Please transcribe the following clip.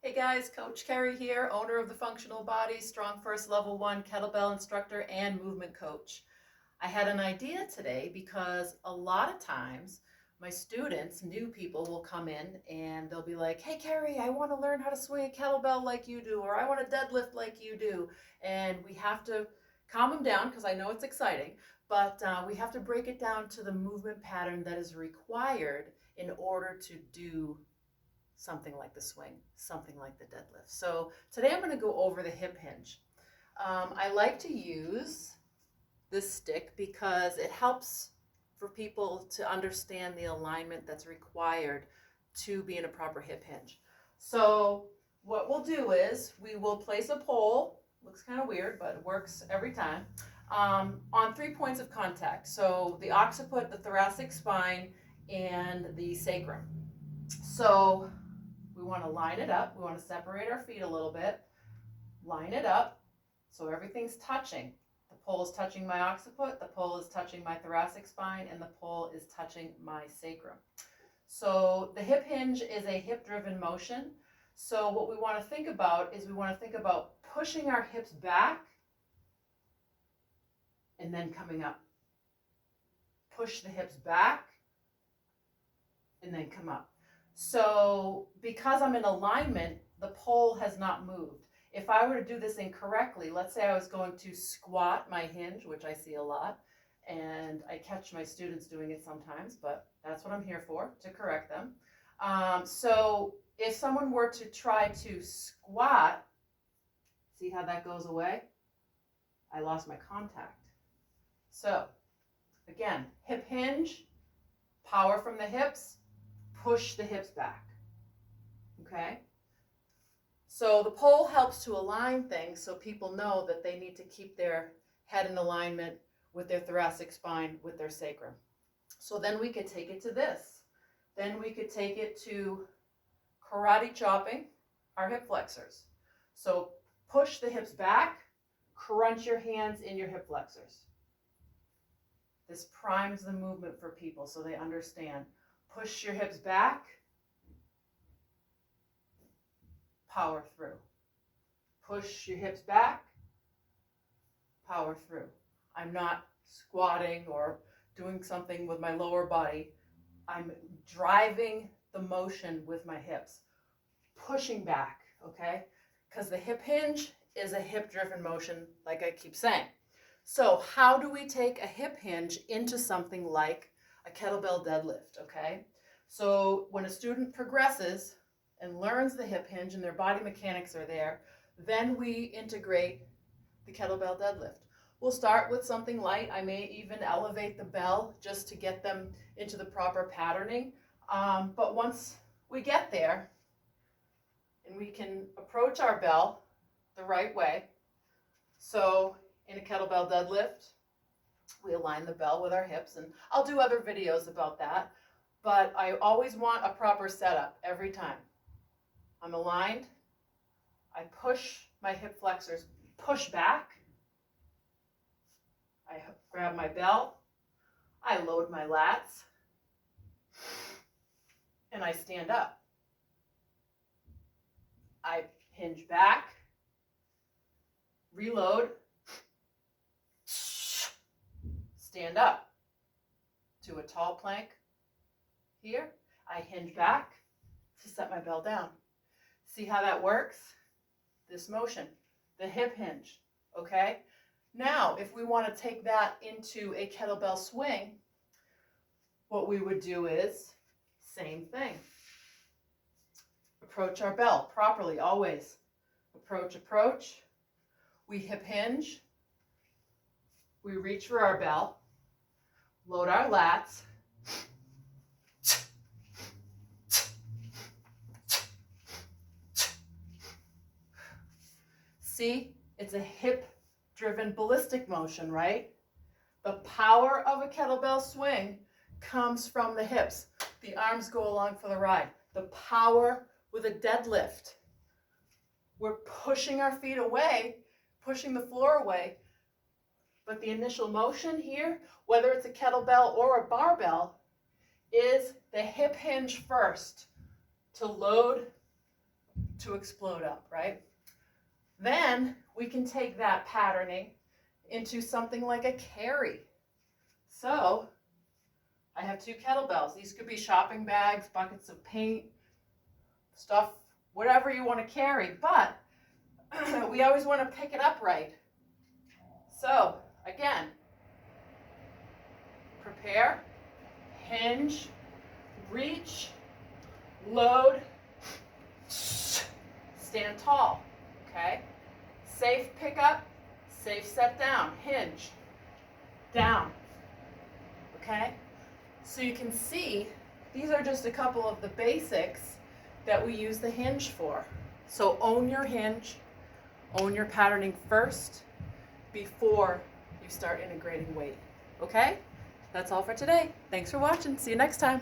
Hey guys, Coach Kerry here, owner of the Functional Body, StrongFirst Level 1 Kettlebell Instructor and Movement Coach. I had an idea today because a lot of times my students, new people, will come in and they'll be like, hey Kerry, I want to learn how to swing a kettlebell like you do, or I want to deadlift like you do. And we have to calm them down because I know it's exciting, but we have to break it down to the movement pattern that is required in order to do something like the swing, something like the deadlift. So today I'm going to go over the hip hinge. I like to use this stick because it helps for people to understand the alignment that's required to be in a proper hip hinge. So what we'll do is we will place a pole, looks kind of weird, but it works every time, on 3 points of contact. So the occiput, the thoracic spine, and the sacrum. So we want to line it up. We want to separate our feet a little bit, line it up so everything's touching. The pole is touching my occiput, the pole is touching my thoracic spine, and the pole is touching my sacrum. So the hip hinge is a hip-driven motion. So what we want to think about is we want to think about pushing our hips back and then coming up. Push the hips back and then come up. So because I'm in alignment, the pole has not moved. If I were to do this incorrectly, let's say I was going to squat my hinge, which I see a lot, and I catch my students doing it sometimes, but that's what I'm here for, to correct them. So if someone were to try to squat, see how that goes away? I lost my contact. So again, hip hinge, power from the hips, push the hips back, okay? So the pole helps to align things so people know that they need to keep their head in alignment with their thoracic spine, with their sacrum. So then we could take it to this. Then we could take it to karate chopping our hip flexors. So push the hips back, crunch your hands in your hip flexors. This primes the movement for people so they understand. Push your hips back, power through. Push your hips back, power through. I'm not squatting or doing something with my lower body. I'm driving the motion with my hips, pushing back, okay? Because the hip hinge is a hip-driven motion, like I keep saying. So how do we take a hip hinge into something like a kettlebell deadlift, okay? So when a student progresses and learns the hip hinge and their body mechanics are there, then we integrate the kettlebell deadlift. We'll start with something light. I may even elevate the bell just to get them into the proper patterning. But once we get there and we can approach our bell the right way, so in a kettlebell deadlift, we align the bell with our hips, and I'll do other videos about that, but I always want a proper setup every time. I'm aligned, I push my hip flexors, push back, I grab my bell, I load my lats, and I stand up. I hinge back, reload, stand up to a tall plank here. I hinge back to set my bell down. See how that works? This motion, the hip hinge, okay? Now, if we want to take that into a kettlebell swing, what we would do is same thing. Approach our bell properly, always. Approach, approach. We hip hinge. We reach for our bell. Load our lats. See, it's a hip-driven ballistic motion, right? The power of a kettlebell swing comes from the hips. The arms go along for the ride. The power with a deadlift, we're pushing our feet away, pushing the floor away, but the initial motion here, whether it's a kettlebell or a barbell, is the hip hinge first to load to explode up, right? Then we can take that patterning into something like a Kerry. So I have 2 kettlebells. These could be shopping bags, buckets of paint, stuff, whatever you want to carry, but we always want to pick it up right. So again, prepare, hinge, reach, load, stand tall, okay? Safe pickup, safe set down, hinge, down, okay? So you can see these are just a couple of the basics that we use the hinge for. So own your hinge, own your patterning first before you start integrating weight, okay? That's all for today. Thanks for watching. See you next time.